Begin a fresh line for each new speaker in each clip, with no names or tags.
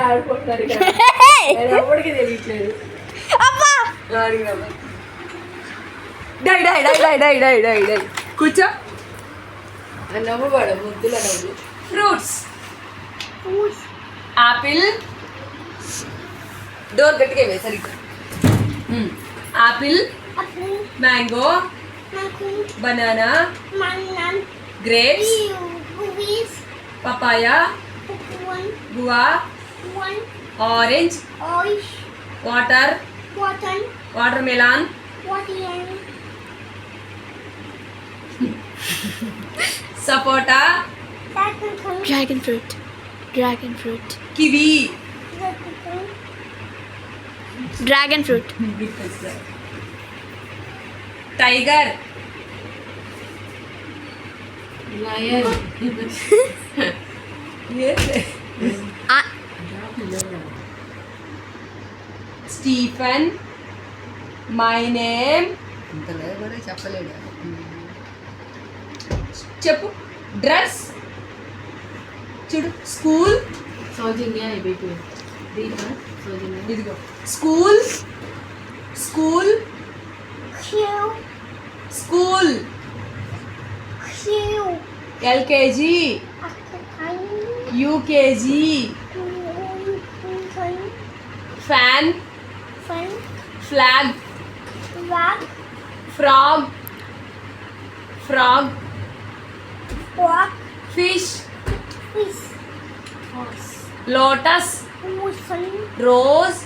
ఆడుకుంటున్నారు ఎప్పటికీ తెలియట్లేదు. డై డై డై డై డై డై డై డై కూర్చో. నవ్వు పడు ముద్దుల నవ్వు. Fruits apple. డోర్ గట్టిగా వేయి సరిగ్గా. Apple, mango, banana, grapes, papaya, guava, orange, watermelon, sapota,
dragon fruit
kiwi, tiger, Stephen, my name. చెప్పలేడు చెప్పు. డ్రెస్ చూడు. స్కూల్. ఇదిగో school. School school. LKG, UKG. Fan, flag, frog, fish, lotus, rose,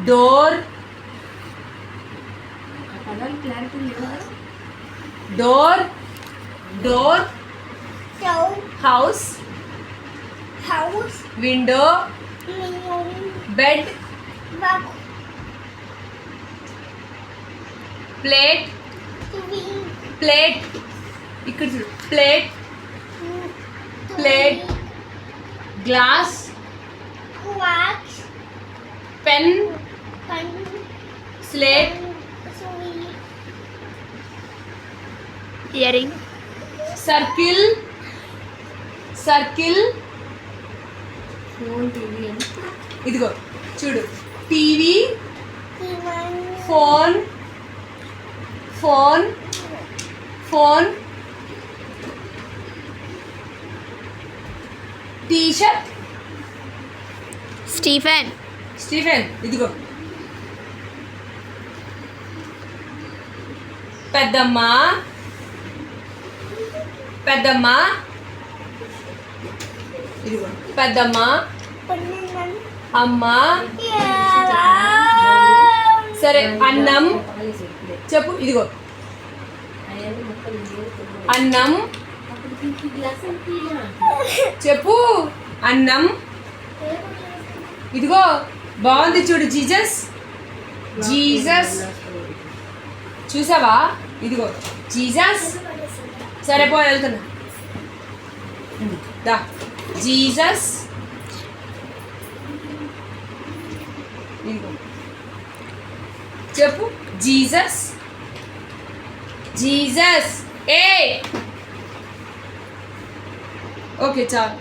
door, house, window, bed, plate, ఇక్కడ చూడు. Plate, glass, pen, slate,
earring,
circle, ఇదిగో చూడు. TV, phone, T shirt,
Stephen,
ఇదిగో. పెద్దమ్మ, ఇదిగో. పెద్దమ్మ, అమ్మ. సరే అన్నం చెప్పు. ఇదిగో అన్నం చెప్పు. అన్నం. ఇదిగో బాగుంది చూడు. జీసస్ చూసావా? ఇదిగో జీసస్. సరే పో వెళ్తున్నా. దా జీసస్. ఇదిగో చెప్పు. జీసస్. ఏ ఓకే చాలు.